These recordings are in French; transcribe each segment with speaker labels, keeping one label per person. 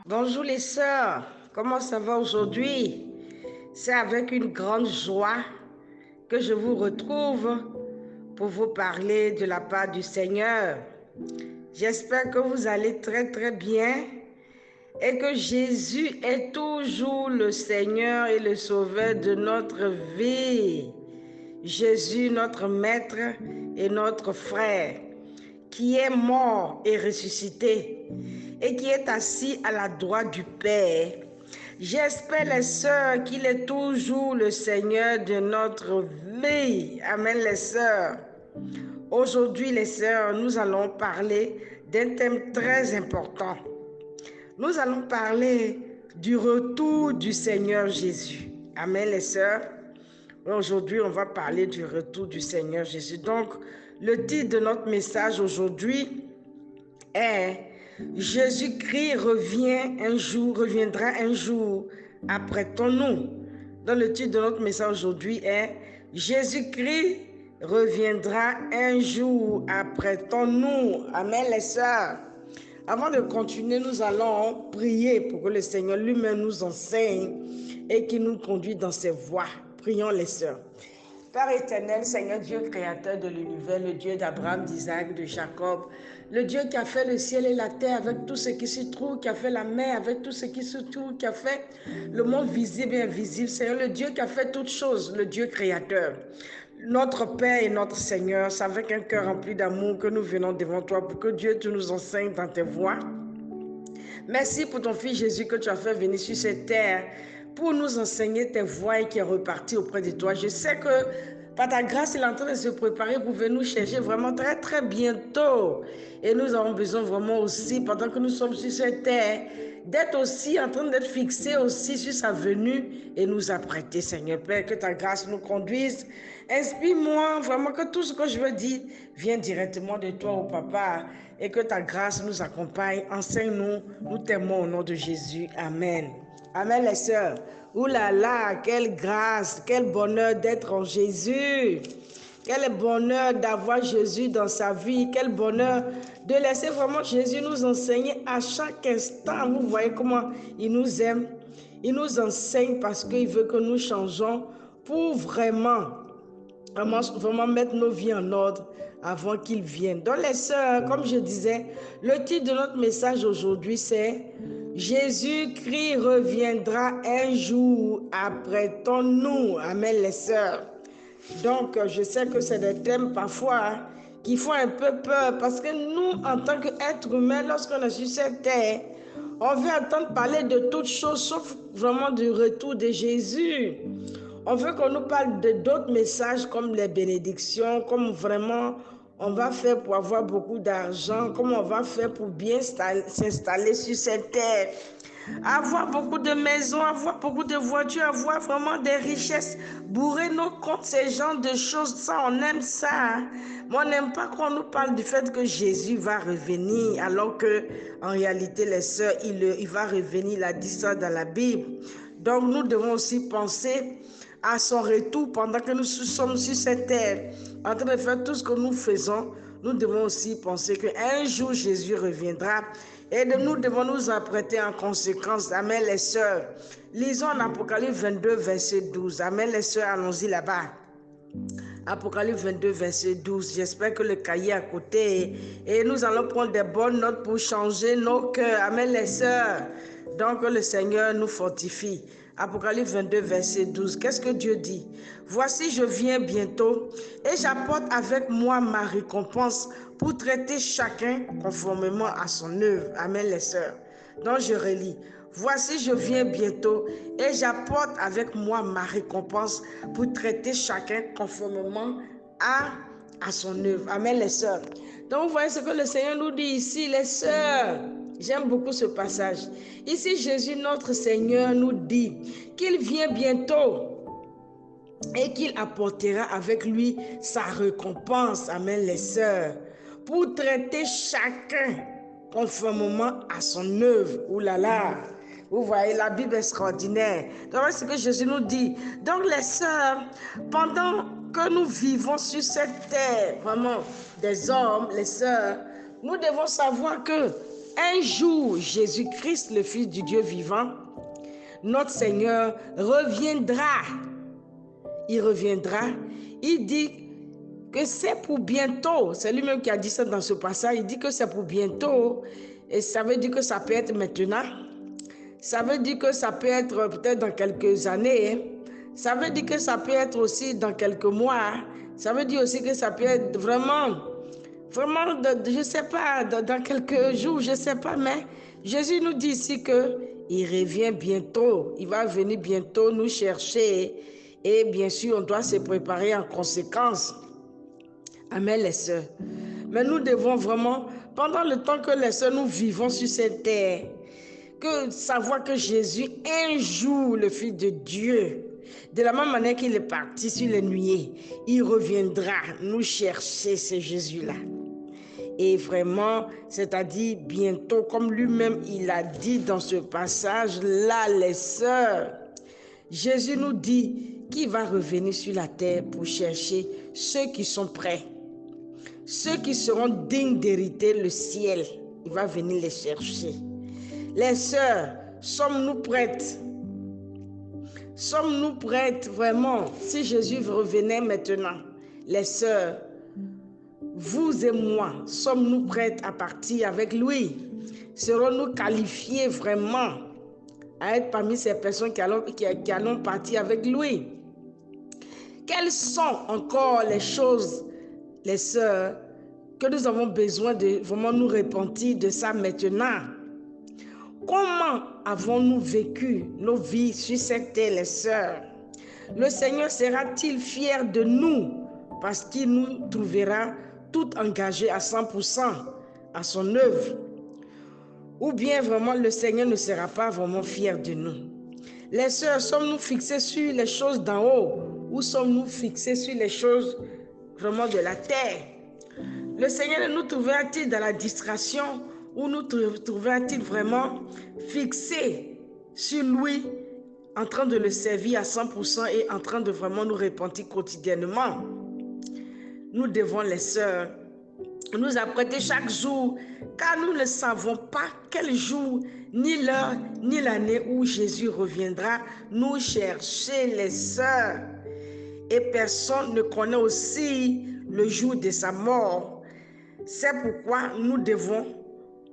Speaker 1: Bonjour les sœurs, comment ça va aujourd'hui? C'est avec une grande joie que je vous retrouve pour vous parler de la part du Seigneur. J'espère que vous allez très bien et que Jésus est toujours le Seigneur et le Sauveur de notre vie. Jésus, notre Maître et notre Frère, qui est mort et ressuscité et qui est assis à la droite du Père. J'espère, les sœurs, qu'il est toujours le Seigneur de notre vie. Amen, les sœurs. Aujourd'hui, les sœurs, nous allons parler d'un thème très important. Nous allons parler du retour du Seigneur Jésus. Amen, les sœurs. Aujourd'hui, on va parler du retour du Seigneur Jésus. Donc, le titre de notre message aujourd'hui est « Jésus-Christ reviendra un jour, apprêtons-nous ». Donc, le titre de notre message aujourd'hui est « Jésus-Christ reviendra un jour, apprêtons-nous ». Amen, les sœurs. Avant de continuer, nous allons prier pour que le Seigneur lui-même nous enseigne et qu'il nous conduise dans ses voies. Prions, les sœurs. Père éternel, Seigneur Dieu créateur de l'univers, le Dieu d'Abraham, d'Isaac, de Jacob, le Dieu qui a fait le ciel et la terre avec tout ce qui s'y trouve, qui a fait la mer avec tout ce qui se trouve, qui a fait le monde visible et invisible, Seigneur, le Dieu qui a fait toutes choses, le Dieu créateur. Notre Père et notre Seigneur, c'est avec un cœur rempli d'amour que nous venons devant toi pour que Dieu tu nous enseigne dans tes voies. Merci pour ton Fils Jésus que tu as fait venir sur cette terre pour nous enseigner tes voies et qui est reparti auprès de toi. Je sais que par ta grâce, il est en train de se préparer pour venir nous chercher vraiment très bientôt. Et nous avons besoin vraiment aussi, pendant que nous sommes sur cette terre, d'être aussi en train d'être fixés aussi sur sa venue et nous apprêter, Seigneur Père, que ta grâce nous conduise. Inspire-moi vraiment que tout ce que je veux dire vienne directement de toi, au Papa, et que ta grâce nous accompagne. Enseigne-nous, nous t'aimons au nom de Jésus. Amen. Amen, les sœurs. Ouh là là, quelle grâce, quel bonheur d'être en Jésus. Quel bonheur d'avoir Jésus dans sa vie. Quel bonheur de laisser vraiment Jésus nous enseigner à chaque instant. Vous voyez comment il nous aime. Il nous enseigne parce qu'il veut que nous changeons pour vraiment mettre nos vies en ordre avant qu'il vienne. Donc les sœurs, comme je disais, le titre de notre message aujourd'hui c'est « Jésus-Christ reviendra un jour, apprêtons-nous ». Amen les sœurs. Donc je sais que c'est des thèmes parfois qui font un peu peur parce que nous, en tant qu'êtres humains, lorsqu'on est sur cette terre, on veut entendre parler de toutes choses sauf vraiment du retour de Jésus. On veut qu'on nous parle d'autres messages comme les bénédictions, comme vraiment on va faire pour avoir beaucoup d'argent, comment on va faire pour bien s'installer sur cette terre, avoir beaucoup de maisons, avoir beaucoup de voitures, avoir vraiment des richesses, bourrer nos comptes, ces genres de choses, ça on aime ça. Mais on n'aime pas qu'on nous parle du fait que Jésus va revenir, alors que en réalité les sœurs, il va revenir, il a dit ça dans la Bible. Donc nous devons aussi penser à son retour pendant que nous sommes sur cette terre, en train de faire tout ce que nous faisons. Nous devons aussi penser qu'un jour Jésus reviendra et nous devons nous apprêter en conséquence. Amen les sœurs. Lisons en Apocalypse 22, verset 12. Amen les sœurs, allons-y là-bas. Apocalypse 22, verset 12. J'espère que le cahier est à côté et nous allons prendre des bonnes notes pour changer nos cœurs. Amen les sœurs. Donc le Seigneur nous fortifie. Apocalypse 22, verset 12. Qu'est-ce que Dieu dit? Voici, je viens bientôt et j'apporte avec moi ma récompense pour traiter chacun conformément à son œuvre. Amen les sœurs. Donc je relis. Voici, je viens bientôt et j'apporte avec moi ma récompense pour traiter chacun conformément à son œuvre. Amen les sœurs. Donc vous voyez ce que le Seigneur nous dit ici, les sœurs. J'aime beaucoup ce passage. Ici, Jésus, notre Seigneur, nous dit qu'il vient bientôt et qu'il apportera avec lui sa récompense. Amen, les sœurs. Pour traiter chacun conformément à son œuvre. Ouh là là. Vous voyez, la Bible est extraordinaire. Donc, c'est ce que Jésus nous dit. Donc, les sœurs, pendant que nous vivons sur cette terre, vraiment, des hommes, les sœurs, nous devons savoir que Un jour, Jésus-Christ, le Fils du Dieu vivant, notre Seigneur reviendra. Il reviendra. Il dit que c'est pour bientôt. C'est lui-même qui a dit ça dans ce passage. Il dit que c'est pour bientôt. Et ça veut dire que ça peut être maintenant. Ça veut dire que ça peut être peut-être dans quelques années. Ça veut dire que ça peut être aussi dans quelques mois. Ça veut dire aussi que ça peut être vraiment, je ne sais pas, dans quelques jours, je ne sais pas. Mais Jésus nous dit ici qu'il revient bientôt. Il va venir bientôt nous chercher. Et bien sûr, on doit se préparer en conséquence. Amen, les sœurs. Mais nous devons vraiment, pendant le temps que les sœurs nous vivons sur cette terre, que savoir que Jésus, un jour, le Fils de Dieu, de la même manière qu'il est parti sur les nuées, il reviendra nous chercher, ce Jésus-là. Et vraiment, c'est-à-dire bientôt, comme lui-même il a dit dans ce passage-là, les sœurs, Jésus nous dit qu'il va revenir sur la terre pour chercher ceux qui sont prêts, ceux qui seront dignes d'hériter le ciel. Il va venir les chercher. Les sœurs, sommes-nous prêtes? Sommes-nous prêtes vraiment? Si Jésus revenait maintenant, les sœurs, vous et moi, sommes-nous prêtes à partir avec lui? Serons-nous qualifiés vraiment à être parmi ces personnes qui allons partir avec lui? Quelles sont encore les choses, les sœurs, que nous avons besoin de vraiment nous repentir de ça maintenant? Comment avons-nous vécu nos vies sur cette terre, les sœurs? Le Seigneur sera-t-il fier de nous parce qu'il nous trouvera tout engagés à 100% à son œuvre? Ou bien vraiment le Seigneur ne sera pas vraiment fier de nous? Les sœurs, sommes-nous fixés sur les choses d'en haut ou sommes-nous fixés sur les choses vraiment de la terre? Le Seigneur nous trouvera-t-il dans la distraction ou nous trouvera-t-il vraiment fixés sur lui, en train de le servir à 100% et en train de vraiment nous repentir quotidiennement? Nous devons, les sœurs, nous apprêter chaque jour, car nous ne savons pas quel jour, ni l'heure, ni l'année où Jésus reviendra nous chercher, les sœurs. Et personne ne connaît aussi le jour de sa mort. C'est pourquoi nous devons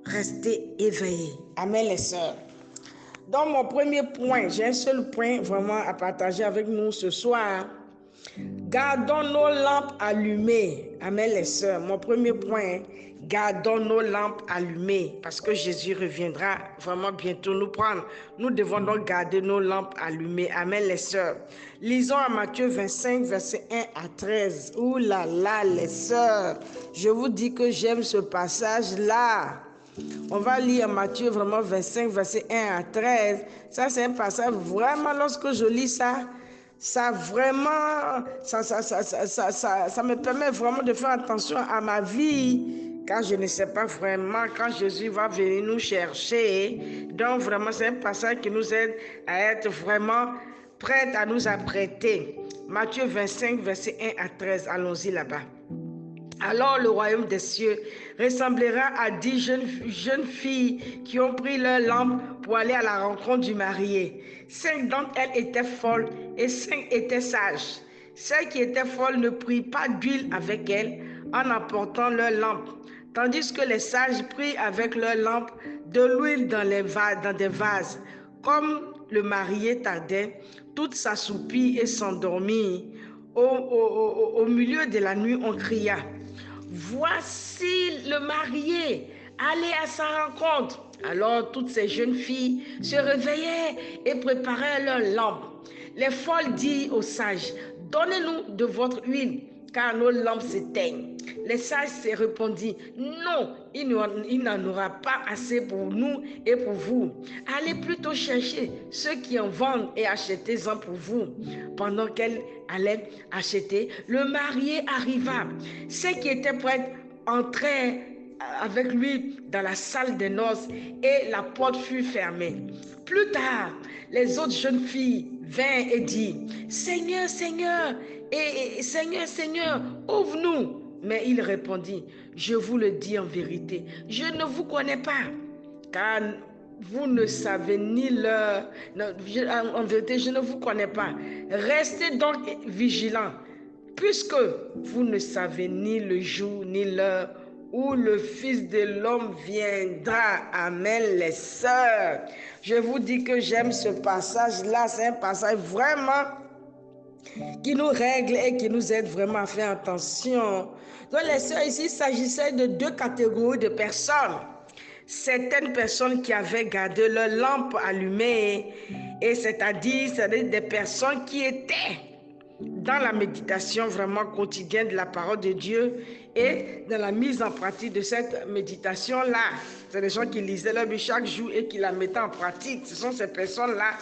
Speaker 1: rester éveillés. Amen, les sœurs. Dans mon premier point, j'ai un seul point vraiment à partager avec nous ce soir. Gardons nos lampes allumées. Amen, les sœurs. Mon premier point, gardons nos lampes allumées parce que Jésus reviendra vraiment bientôt nous prendre. Nous devons donc garder nos lampes allumées. Amen, les sœurs. Lisons à Matthieu 25, versets 1 à 13. Ouh là là, les sœurs. Je vous dis que j'aime ce passage-là. On va lire Matthieu vraiment 25, versets 1 à 13. Ça, c'est un passage vraiment, lorsque je lis ça, ça me permet vraiment de faire attention à ma vie, car je ne sais pas vraiment quand Jésus va venir nous chercher. Donc vraiment, c'est un passage qui nous aide à être vraiment prêts à nous apprêter. Matthieu 25, versets 1 à 13. Allons-y là-bas. Alors le royaume des cieux ressemblera à 10 jeunes filles qui ont pris leur lampe pour aller à la rencontre du marié. 5 d'entre elles étaient folles et 5 étaient sages. Celles qui étaient folles ne prirent pas d'huile avec elles en apportant leur lampe, tandis que les sages prirent avec leur lampe de l'huile dans des vases. Comme le marié tardait, toutes s'assoupirent et s'endormirent. Au milieu de la nuit, on cria: voici le marié, allez à sa rencontre. Alors toutes ces jeunes filles se réveillaient et préparaient leurs lampes. Les folles dirent aux sages: donnez-nous de votre huile, car nos lampes s'éteignent. Les sages se répondirent: non, il n'en aura pas assez pour nous et pour vous. Allez plutôt chercher ceux qui en vendent et achetez-en pour vous. Pendant qu'elle allait acheter, le marié arriva. Ceux qui étaient prêts entrèrent avec lui dans la salle des noces et la porte fut fermée. Plus tard, les autres jeunes filles vinrent et dirent: Seigneur, Seigneur, Seigneur, ouvre-nous. Mais il répondit: je vous le dis en vérité, je ne vous connais pas. car vous ne savez ni l'heure. En vérité, je ne vous connais pas. Restez donc vigilants, puisque vous ne savez ni le jour ni l'heure où le Fils de l'homme viendra. Amen, les sœurs. Je vous dis que j'aime ce passage-là. C'est un passage vraiment qui nous règle et qui nous aide vraiment à faire attention. Donc les sœurs, ici, il s'agissait de deux catégories de personnes. Certaines personnes qui avaient gardé leur lampe allumée, et c'est-à-dire des personnes qui étaient dans la méditation vraiment quotidienne de la parole de Dieu et dans la mise en pratique de cette méditation-là. C'est des gens qui lisaient leur Bible chaque jour et qui la mettaient en pratique. Ce sont ces personnes-là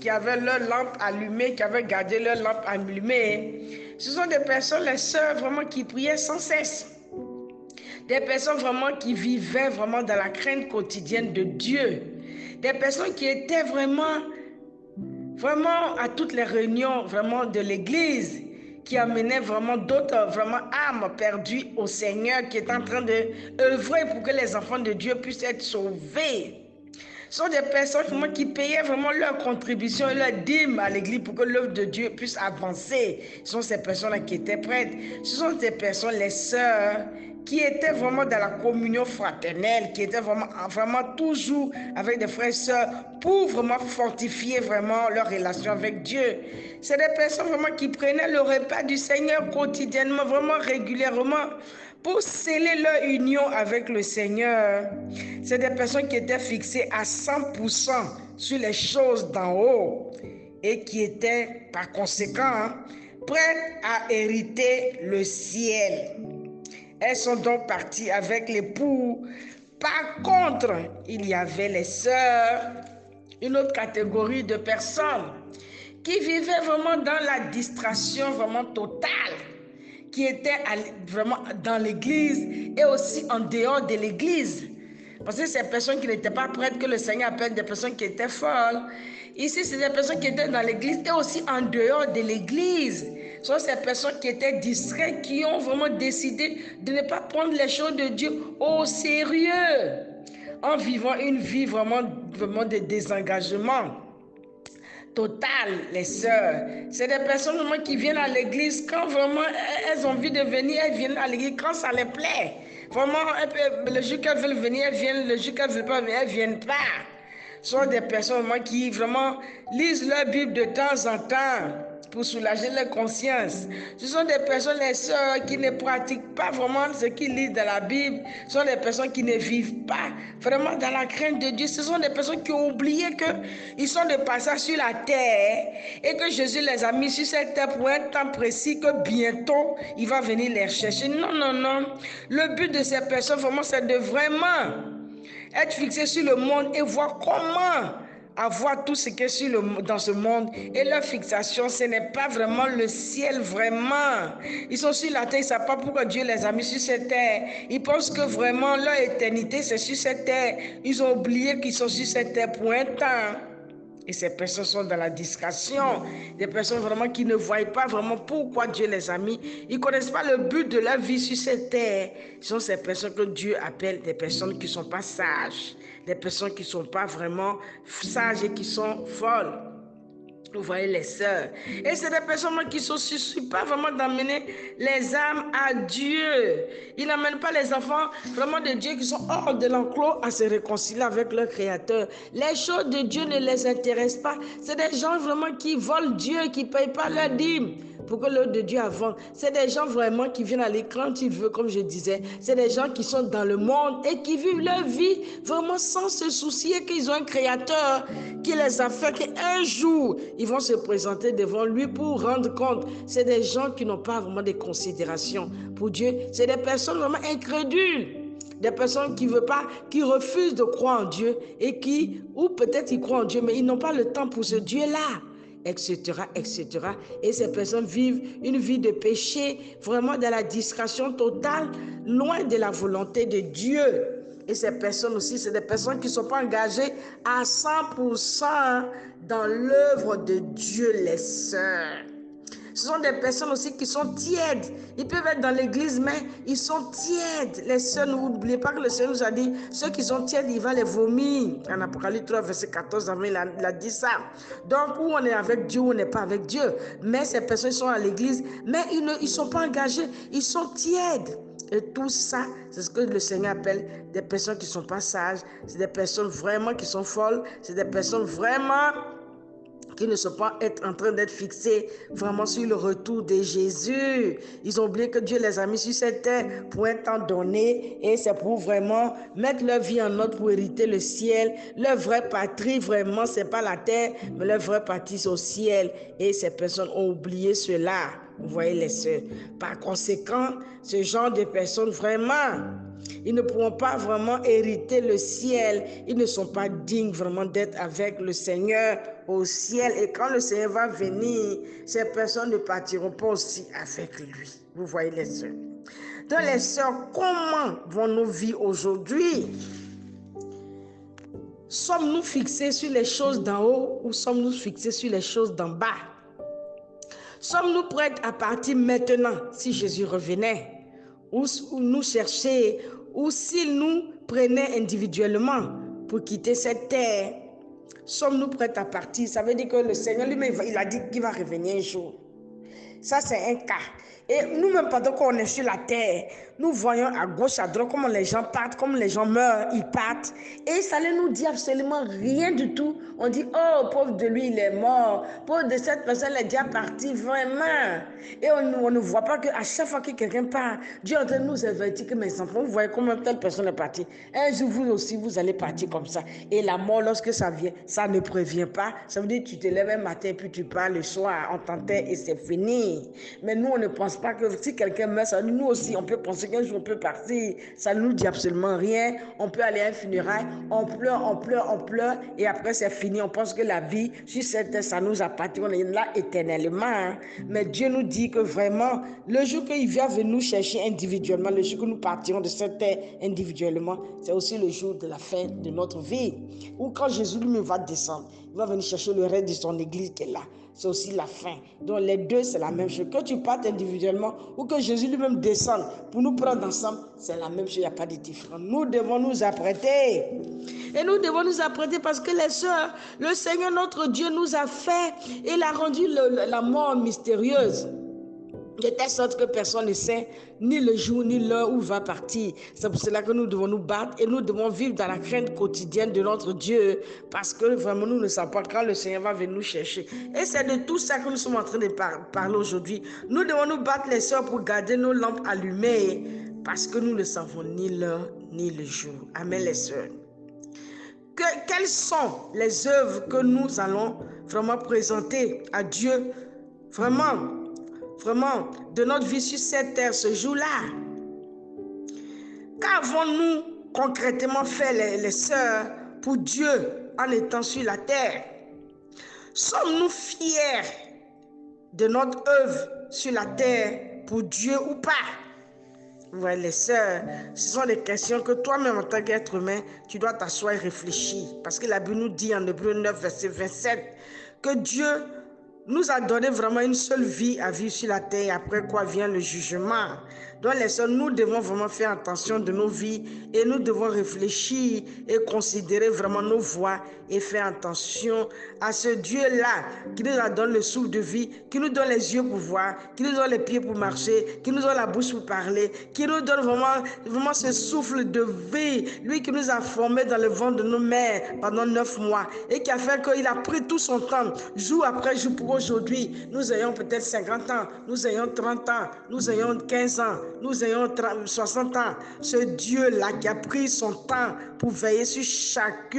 Speaker 1: qui avaient leur lampe allumée, qui avaient gardé leur lampe allumée. Ce sont des personnes, les sœurs, vraiment qui priaient sans cesse. Des personnes vraiment qui vivaient vraiment dans la crainte quotidienne de Dieu. Des personnes qui étaient vraiment à toutes les réunions vraiment de l'église, qui amenaient vraiment d'autres âmes perdues au Seigneur, qui est en train d'œuvrer pour que les enfants de Dieu puissent être sauvés. Ce sont des personnes vraiment qui payaient vraiment leur contribution et leur dîme à l'église pour que l'œuvre de Dieu puisse avancer. Ce sont ces personnes-là qui étaient prêtes. Ce sont ces personnes, les sœurs, qui étaient vraiment dans la communion fraternelle, qui étaient vraiment toujours avec des frères et sœurs pour vraiment fortifier vraiment leur relation avec Dieu. C'est des personnes vraiment qui prenaient le repas du Seigneur quotidiennement, vraiment régulièrement, pour sceller leur union avec le Seigneur. C'est des personnes qui étaient fixées à 100% sur les choses d'en haut et qui étaient par conséquent prêtes à hériter le ciel. Elles sont donc parties avec l'époux. Par contre, il y avait les sœurs, une autre catégorie de personnes qui vivaient vraiment dans la distraction vraiment totale, qui étaient vraiment dans l'église et aussi en dehors de l'église. Parce que ces personnes qui n'étaient pas prêtes, que le Seigneur appelle des personnes qui étaient folles. Ici, c'est des personnes qui étaient dans l'église et aussi en dehors de l'église. Ce sont ces personnes qui étaient distraites, qui ont vraiment décidé de ne pas prendre les choses de Dieu au sérieux, en vivant une vie vraiment de désengagement total, les sœurs. C'est des personnes vraiment qui viennent à l'église quand vraiment elles ont envie de venir, elles viennent à l'église quand ça les plaît. Vraiment, le jour qu'elles veulent venir, elles viennent, le jour qu'elles ne veulent pas venir, elles ne viennent pas. Ce sont des personnes vraiment qui vraiment lisent leur Bible de temps en temps pour soulager leur conscience. Ce sont des personnes, les sœurs, qui ne pratiquent pas vraiment ce qu'ils lisent dans la Bible. Ce sont des personnes qui ne vivent pas vraiment dans la crainte de Dieu. Ce sont des personnes qui ont oublié qu'ils sont de passage sur la terre et que Jésus les a mis sur cette terre pour un temps précis, que bientôt il va venir les chercher. Non, non, non. Le but de ces personnes, vraiment, c'est de vraiment être fixé sur le monde et voir comment avoir tout ce qui est dans ce monde. Et leur fixation, ce n'est pas vraiment le ciel, vraiment. Ils sont sur la terre, ils ne savent pas pourquoi Dieu les a mis sur cette terre. Ils pensent que vraiment leur éternité, c'est sur cette terre. Ils ont oublié qu'ils sont sur cette terre pour un temps. Et ces personnes sont dans la distraction. Des personnes vraiment qui ne voient pas vraiment pourquoi Dieu les a mis. Ils ne connaissent pas le but de leur vie sur cette terre. Ce sont ces personnes que Dieu appelle des personnes qui ne sont pas sages. Des personnes qui ne sont pas vraiment sages et qui sont folles. Vous voyez les sœurs. Et c'est des personnes qui ne sont pas vraiment d'amener les âmes à Dieu. Ils n'amènent pas les enfants vraiment de Dieu qui sont hors de l'enclos à se réconcilier avec leur Créateur. Les choses de Dieu ne les intéressent pas. C'est des gens vraiment qui volent Dieu, qui ne payent pas leur dîme pour que l'œuvre de Dieu avance. C'est des gens vraiment qui viennent à l'écran quand ils veulent, comme je disais. C'est des gens qui sont dans le monde et qui vivent leur vie vraiment sans se soucier qu'ils ont un Créateur qui les a fait, qu'un jour, ils vont se présenter devant lui pour rendre compte. C'est des gens qui n'ont pas vraiment de considération pour Dieu. C'est des personnes vraiment incrédules. Des personnes qui veulent pas, qui refusent de croire en Dieu et ou peut-être ils croient en Dieu, mais ils n'ont pas le temps pour ce Dieu-là, etc., etc. Et ces personnes vivent une vie de péché, vraiment dans la distraction totale, loin de la volonté de Dieu. Et ces personnes aussi, c'est des personnes qui ne sont pas engagées à 100% dans l'œuvre de Dieu, les sœurs. Ce sont des personnes aussi qui sont tièdes. Ils peuvent être dans l'église, mais ils sont tièdes. Les sœurs, n'oubliez pas que le Seigneur nous a dit, ceux qui sont tièdes, il va les vomir. En Apocalypse 3, verset 14, il a dit ça. Donc, où on est avec Dieu, ou on n'est pas avec Dieu. Mais ces personnes sont à l'église, mais ils ne sont pas engagés. Ils sont tièdes. Et tout ça, c'est ce que le Seigneur appelle des personnes qui ne sont pas sages. C'est des personnes vraiment qui sont folles. C'est des personnes vraiment qui ne sont pas en train d'être fixés vraiment sur le retour de Jésus. Ils ont oublié que Dieu les a mis sur cette terre pour un temps donné et c'est pour vraiment mettre leur vie en ordre pour hériter le ciel. Leur vraie patrie, vraiment, ce n'est pas la terre, mais leur vraie patrie, c'est au ciel. Et ces personnes ont oublié cela. Vous voyez les sœurs. Par conséquent, ce genre de personnes, vraiment, ils ne pourront pas vraiment hériter le ciel. Ils ne sont pas dignes vraiment d'être avec le Seigneur au ciel. Et quand le Seigneur va venir, ces personnes ne partiront pas aussi avec lui. Vous voyez les sœurs. Donc les sœurs, comment vont-nous vivre aujourd'hui? Sommes-nous fixés sur les choses d'en haut ou sommes-nous fixés sur les choses d'en bas? Sommes-nous prêts à partir maintenant si Jésus revenait? Ou nous chercher, ou s'il nous prenait individuellement pour quitter cette terre? Sommes-nous prêts à partir? Ça veut dire que le Seigneur lui-même, il a dit qu'il va revenir un jour. Ça, c'est un cas. Et nous-mêmes, pendant qu'on est sur la terre, nous voyons à gauche, à droite, comment les gens partent, comment les gens meurent, ils partent. Et ça ne nous dit absolument rien du tout. On dit, oh, pauvre de lui, il est mort. Pauvre de cette personne, elle est déjà partie, vraiment. Et on ne voit pas qu'à chaque fois que quelqu'un part, Dieu est en train de nous avertir que mes enfants, vous voyez comment telle personne est partie. Un jour, vous aussi, vous allez partir comme ça. Et la mort, lorsque ça vient, ça ne prévient pas. Ça veut dire que tu te lèves un matin, puis tu pars le soir, on t'enterre et c'est fini. Mais nous, on ne pense pas que si quelqu'un meurt, ça, nous aussi, on peut penser qu'un jour on peut partir. Ça ne nous dit absolument rien. On peut aller à un funérail, on pleure, et après c'est fini. On pense que la vie, sur cette terre, ça nous appartient. On est là éternellement. Hein. Mais Dieu nous dit que vraiment, le jour qu'il vient venir nous chercher individuellement, le jour que nous partirons de cette terre individuellement, c'est aussi le jour de la fin de notre vie. Ou quand Jésus lui va descendre, il va venir chercher le reste de son église qui est là. C'est aussi la fin. Donc les deux, c'est la même chose. Que tu partes individuellement ou que Jésus lui-même descende pour nous prendre ensemble, c'est la même chose, il n'y a pas de différence. Nous devons nous apprêter. Et nous devons nous apprêter parce que les sœurs, le Seigneur notre Dieu nous a fait, il a rendu la mort mystérieuse. De telle sorte que personne ne sait ni le jour ni l'heure où il va partir. C'est pour cela que nous devons nous battre et nous devons vivre dans la crainte quotidienne de notre Dieu parce que vraiment nous ne savons pas quand le Seigneur va venir nous chercher. Et c'est de tout ça que nous sommes en train de parler aujourd'hui. Nous devons nous battre les sœurs pour garder nos lampes allumées parce que nous ne savons ni l'heure ni le jour. Amen les sœurs. Quelles sont les œuvres que nous allons vraiment présenter à Dieu vraiment de notre vie sur cette terre ce jour-là? Qu'avons-nous concrètement fait les sœurs pour Dieu en étant sur la terre? Sommes-nous fiers de notre œuvre sur la terre pour Dieu ou pas? Vous voyez les sœurs, ce sont des questions que toi-même en tant qu'être humain, tu dois t'asseoir et réfléchir. Parce que la Bible nous dit en Hébreux 9, verset 27, que Dieu nous a donné vraiment une seule vie à vivre sur la terre, après quoi vient le jugement. Donc les sœurs, nous devons vraiment faire attention de nos vies et nous devons réfléchir et considérer vraiment nos voies et faire attention à ce Dieu-là qui nous a donné le souffle de vie, qui nous donne les yeux pour voir, qui nous donne les pieds pour marcher, qui nous donne la bouche pour parler, qui nous donne vraiment ce souffle de vie, lui qui nous a formés dans le ventre de nos mères pendant 9 mois et qui a fait qu'il a pris tout son temps, jour après jour, pour aujourd'hui. Nous ayons peut-être 50 ans, nous ayons 30 ans, nous ayons 15 ans, nous ayons 60 ans. Ce Dieu-là qui a pris son temps pour veiller sur chaque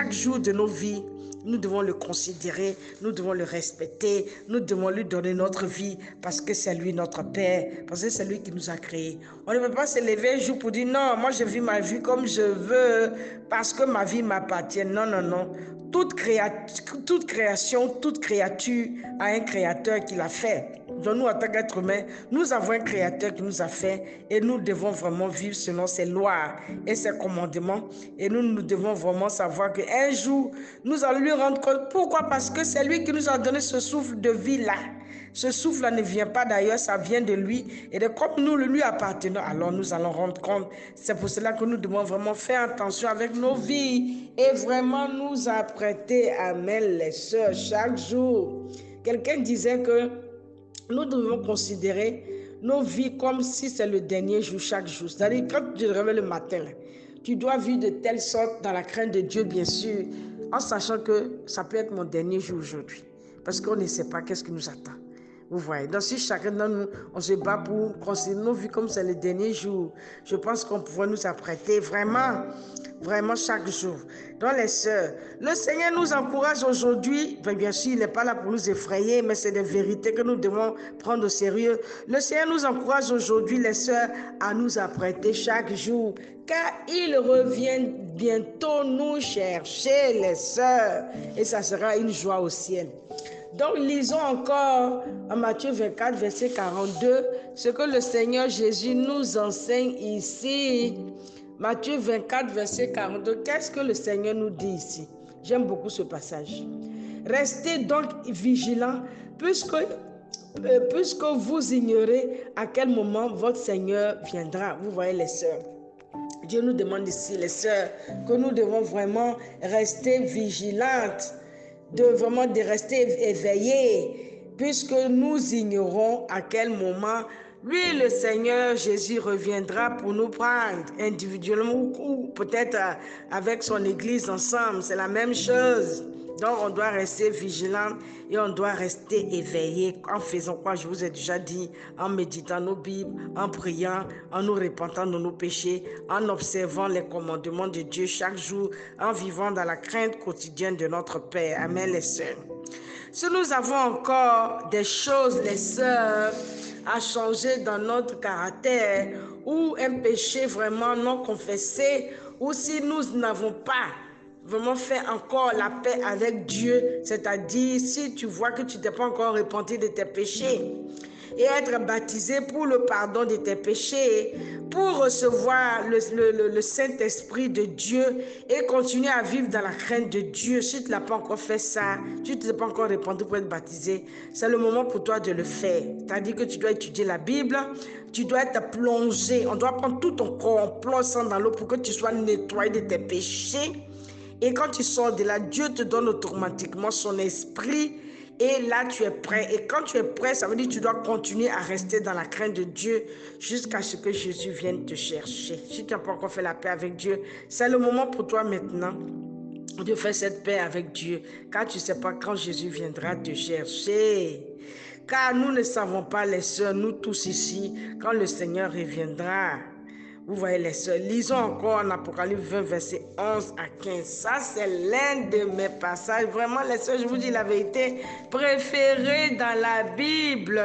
Speaker 1: jour de nos vies, nous devons le considérer, nous devons le respecter, nous devons lui donner notre vie parce que c'est lui notre Père, parce que c'est lui qui nous a créés. On ne peut pas se lever un jour pour dire non, moi je vis ma vie comme je veux parce que ma vie m'appartient. Non, non, non. Toute création, toute créature a un créateur qui l'a fait. nous, en tant qu'êtres humains, nous avons un créateur qui nous a fait et nous devons vraiment vivre selon ses lois et ses commandements. Et nous devons vraiment savoir qu'un jour, nous allons lui rendre compte. Pourquoi? Parce que c'est lui qui nous a donné ce souffle de vie-là. Ce souffle-là ne vient pas d'ailleurs, ça vient de lui. Et de comme nous lui appartenons, alors nous allons rendre compte. C'est pour cela que nous devons vraiment faire attention avec nos vies et vraiment nous apprêter, amen, les sœurs, chaque jour. Quelqu'un disait que nous devons considérer nos vies comme si c'est le dernier jour, chaque jour. C'est-à-dire, quand tu te réveilles le matin, tu dois vivre de telle sorte dans la crainte de Dieu, bien sûr, en sachant que ça peut être mon dernier jour aujourd'hui. Parce qu'on ne sait pas qu'est-ce qui nous attend. Vous voyez, donc si chacun de nous, on se bat pour considérer nos vies comme c'est le dernier jour, je pense qu'on pourrait nous apprêter vraiment chaque jour. Donc les sœurs, le Seigneur nous encourage aujourd'hui, bien sûr, il n'est pas là pour nous effrayer, mais c'est des vérités que nous devons prendre au sérieux. Le Seigneur nous encourage aujourd'hui, les sœurs, à nous apprêter chaque jour, car il revient bientôt nous chercher, les sœurs, et ça sera une joie au ciel. Donc, lisons encore en Matthieu 24, verset 42, ce que le Seigneur Jésus nous enseigne ici. Matthieu 24, verset 42, qu'est-ce que le Seigneur nous dit ici? J'aime beaucoup ce passage. Restez donc vigilants, puisque vous ignorez à quel moment votre Seigneur viendra. Vous voyez les sœurs. Dieu nous demande ici, les sœurs, que nous devons vraiment rester vigilantes, de rester éveillés, puisque nous ignorons à quel moment lui, le Seigneur Jésus, reviendra pour nous prendre individuellement ou peut-être avec son Église ensemble. C'est la même chose. Donc, on doit rester vigilant et on doit rester éveillé en faisant quoi? Je vous ai déjà dit, en méditant nos Bibles, en priant, en nous repentant de nos péchés, en observant les commandements de Dieu chaque jour, en vivant dans la crainte quotidienne de notre Père. Amen, les sœurs. Si nous avons encore des choses, les sœurs, à changer dans notre caractère ou un péché vraiment non confessé, ou si nous n'avons pas vraiment fait encore la paix avec Dieu, c'est-à-dire si tu vois que tu n'es pas encore repenti de tes péchés et être baptisé pour le pardon de tes péchés, pour recevoir le Saint-Esprit de Dieu et continuer à vivre dans la crainte de Dieu. Si tu n'as pas encore fait ça, tu ne t'es pas encore repenti pour être baptisé, c'est le moment pour toi de le faire. C'est-à-dire que tu dois étudier la Bible, tu dois être plongé, on doit prendre tout ton corps, on plonge ça dans l'eau pour que tu sois nettoyé de tes péchés. Et quand tu sors de là, Dieu te donne automatiquement son esprit et là tu es prêt. Et quand tu es prêt, ça veut dire que tu dois continuer à rester dans la crainte de Dieu jusqu'à ce que Jésus vienne te chercher. Si tu n'as pas encore fait la paix avec Dieu, c'est le moment pour toi maintenant de faire cette paix avec Dieu, car tu ne sais pas quand Jésus viendra te chercher. Car nous ne savons pas, les sœurs, nous tous ici, quand le Seigneur reviendra. Vous voyez les sœurs, lisons encore en Apocalypse 20, verset 11 à 15. Ça, c'est l'un de mes passages. Vraiment, les sœurs, je vous dis la vérité, préféré dans la Bible.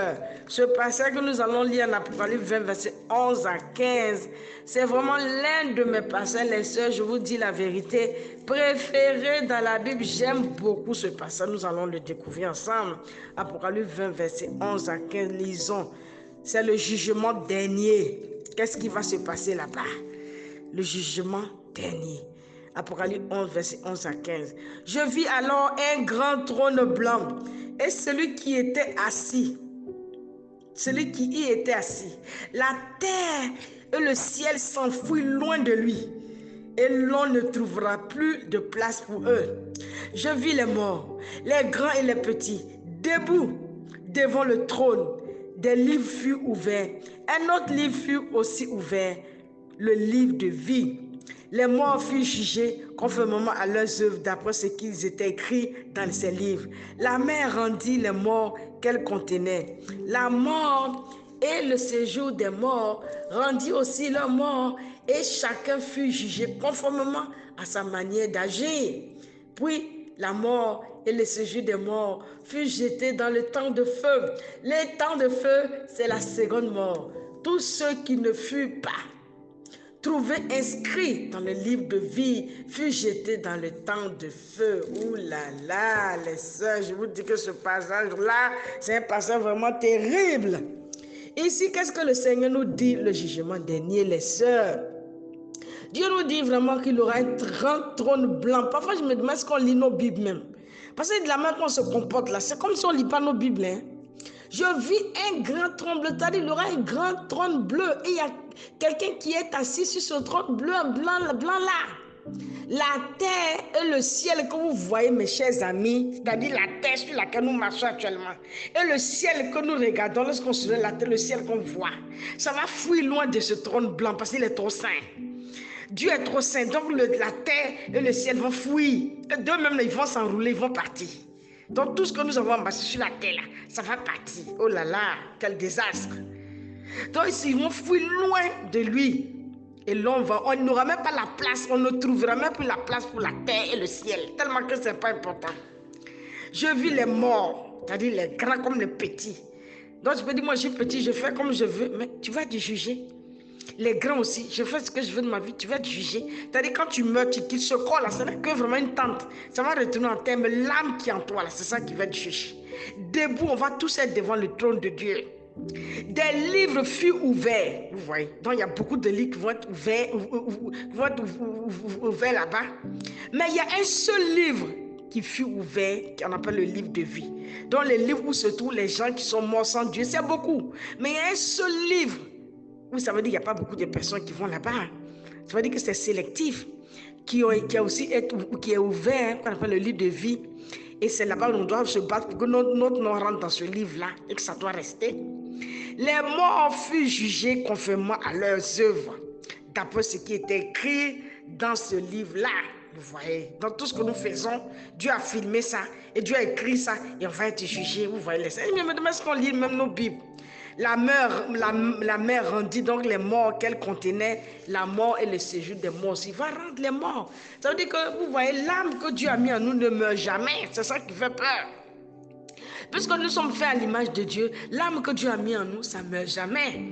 Speaker 1: Ce passage que nous allons lire en Apocalypse 20, verset 11 à 15, c'est vraiment l'un de mes passages, les sœurs, je vous dis la vérité, préféré dans la Bible. J'aime beaucoup ce passage. Nous allons le découvrir ensemble. Apocalypse 20, verset 11 à 15, lisons. C'est le jugement dernier. Qu'est-ce qui va se passer là-bas? Le jugement dernier. Apocalypse 11, verset 11 à 15. Je vis alors un grand trône blanc et celui qui était assis. Celui qui y était assis. La terre et le ciel s'enfuient loin de lui et l'on ne trouvera plus de place pour eux. Je vis les morts, les grands et les petits, debout devant le trône. Des livres furent ouverts. Un autre livre fut aussi ouvert, le livre de vie. Les morts furent jugés conformément à leurs œuvres d'après ce qu'ils étaient écrits dans ces livres. La mer rendit les morts qu'elle contenait. La mort et le séjour des morts rendit aussi leurs morts et chacun fut jugé conformément à sa manière d'agir. Puis la mort et le séjour des morts furent jetés dans le temps de feu. Le temps de feu, c'est la seconde mort. Tous ceux qui ne furent pas trouvé inscrit dans le livre de vie, fut jeté dans le temps de feu. Ouh là là, les sœurs, je vous dis que ce passage-là, c'est un passage vraiment terrible. Ici, qu'est-ce que le Seigneur nous dit, le jugement dernier, les sœurs? Dieu nous dit vraiment qu'il aura un grand trône blanc. Parfois, je me demande est-ce qu'on lit nos Bibles même. Parce que de la manière qu'on se comporte là, c'est comme si on ne lit pas nos Bibles. Hein. Je vis un grand trône bleu, c'est-à-dire il aura un grand trône bleu. Et il y a quelqu'un qui est assis sur ce trône bleu, blanc là. La terre et le ciel que vous voyez, mes chers amis, c'est-à-dire la terre sur laquelle nous marchons actuellement, et le ciel que nous regardons lorsqu'on se lève la terre, le ciel qu'on voit, ça va fuir loin de ce trône blanc parce qu'il est trop saint. Dieu est trop saint, donc la terre et le ciel vont fuir. D'eux-mêmes, ils vont s'enrouler, ils vont partir. Donc tout ce que nous avons amassé sur la terre, là, ça va partir. Oh là là, quel désastre. Donc ils vont fuir loin de lui. Et là, on n'aura même pas la place, on ne trouvera même plus la place pour la terre et le ciel. Tellement que ce n'est pas important. Je vis les morts, c'est-à-dire les grands comme les petits. Donc je peux dire, moi je suis petit, je fais comme je veux, mais tu vas te juger. Les grands aussi, je fais ce que je veux de ma vie, tu vas te juger. C'est-à-dire quand tu meurs, tu quittes ce corps là, ce n'est que vraiment une tente. Ça va retourner en terre, mais l'âme qui est en toi là, c'est ça qui va te juger. Debout, on va tous être devant le trône de Dieu. Des livres furent ouverts, vous voyez. Donc il y a beaucoup de livres qui vont être ouverts là-bas. Mais il y a un seul livre qui fut ouvert, qu'on appelle le livre de vie. Donc les livres où se trouvent les gens qui sont morts sans Dieu, c'est beaucoup. Mais il y a un seul livre. Oui, ça veut dire qu'il n'y a pas beaucoup de personnes qui vont là-bas. Ça veut dire que c'est sélectif, qui est ouvert, qu'on appelle le livre de vie. Et c'est là-bas où on doit se battre pour que notre nom rentre dans ce livre-là et que ça doit rester. Les morts furent jugés conformément à leurs œuvres, d'après ce qui était écrit dans ce livre-là. Vous voyez, dans tout ce que nous faisons, Dieu a filmé ça et Dieu a écrit ça et on va être jugé. Vous voyez, mais me demande est-ce qu'on lit même nos Bibles. La mer rendit donc les morts qu'elle contenait, la mort et le séjour des morts aussi. Va rendre les morts. Ça veut dire que vous voyez, l'âme que Dieu a mis en nous ne meurt jamais. C'est ça qui fait peur. Puisque nous sommes faits à l'image de Dieu, l'âme que Dieu a mis en nous, ça ne meurt jamais.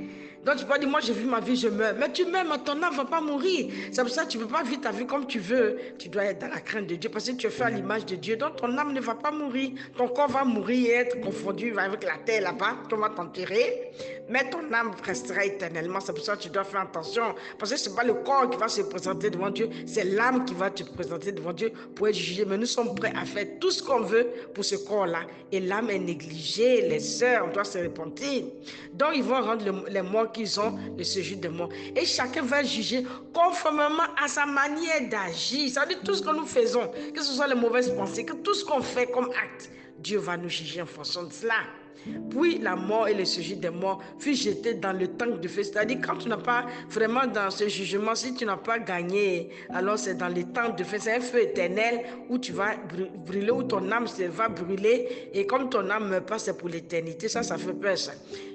Speaker 1: Donc tu peux dire, moi j'ai vu ma vie, je meurs. Mais tu meurs, mais ton âme ne va pas mourir. C'est pour ça que tu ne peux pas vivre ta vie comme tu veux. Tu dois être dans la crainte de Dieu parce que tu es fait à l'image de Dieu. Donc ton âme ne va pas mourir. Ton corps va mourir et être confondu avec la terre là-bas. Tu vas t'enterrer. Mais ton âme restera éternellement. C'est pour ça que tu dois faire attention. Parce que ce n'est pas le corps qui va se présenter devant Dieu. C'est l'âme qui va te présenter devant Dieu pour être jugé. Mais nous sommes prêts à faire tout ce qu'on veut pour ce corps-là. Et l'âme est négligée. Les sœurs, on doit se repentir. Donc ils vont rendre les morts qu'ils ont le séjour de mort. Et chacun va juger conformément à sa manière d'agir. Ça veut dire tout ce que nous faisons, que ce soit les mauvaises pensées, que tout ce qu'on fait comme acte, Dieu va nous juger en fonction de cela. Puis la mort et le séjour des morts fut jeté dans le temps de feu. C'est-à-dire quand tu n'as pas vraiment dans ce jugement, si tu n'as pas gagné, alors c'est dans le temps de feu. C'est un feu éternel où tu vas brûler, où ton âme va brûler. Et comme ton âme ne meurt pas, c'est pour l'éternité. Ça fait peur ça.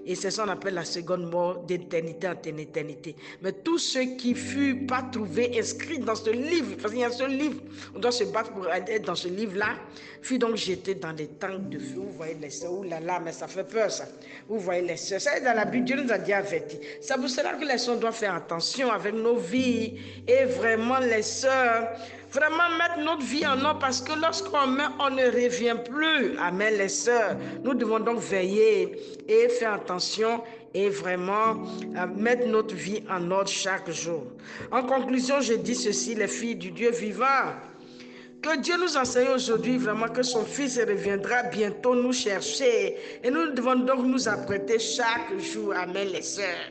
Speaker 1: Et c'est ça qu'on appelle la seconde mort d'éternité en éternité. Mais tous ceux qui ne furent pas trouvés inscrits dans ce livre, parce qu'il y a ce livre, on doit se battre pour être dans ce livre-là, furent donc jetés dans les temps de feu. Vous voyez les sœurs, oulala, mais ça fait peur ça. Vous voyez les sœurs, ça est dans la Bible, Dieu nous a dit averti. C'est pour cela que les sœurs doivent faire attention avec nos vies. Et vraiment les sœurs, vraiment mettre notre vie en ordre parce que lorsqu'on meurt, on ne revient plus. Amen les sœurs. Nous devons donc veiller et faire attention et vraiment mettre notre vie en ordre chaque jour. En conclusion, je dis ceci, les filles du Dieu vivant. Que Dieu nous enseigne aujourd'hui vraiment que son Fils reviendra bientôt nous chercher. Et nous devons donc nous apprêter chaque jour. Amen les sœurs.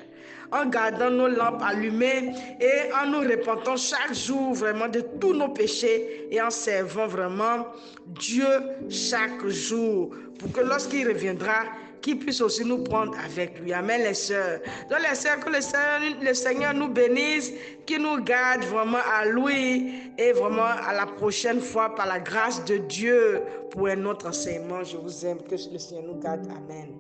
Speaker 1: En gardant nos lampes allumées et en nous repentant chaque jour vraiment de tous nos péchés et en servant vraiment Dieu chaque jour pour que lorsqu'il reviendra, qu'il puisse aussi nous prendre avec lui. Amen les sœurs. Donc les sœurs, que le Seigneur nous bénisse, qu'il nous garde vraiment à lui et vraiment à la prochaine fois par la grâce de Dieu pour un autre enseignement. Je vous aime, que le Seigneur nous garde. Amen.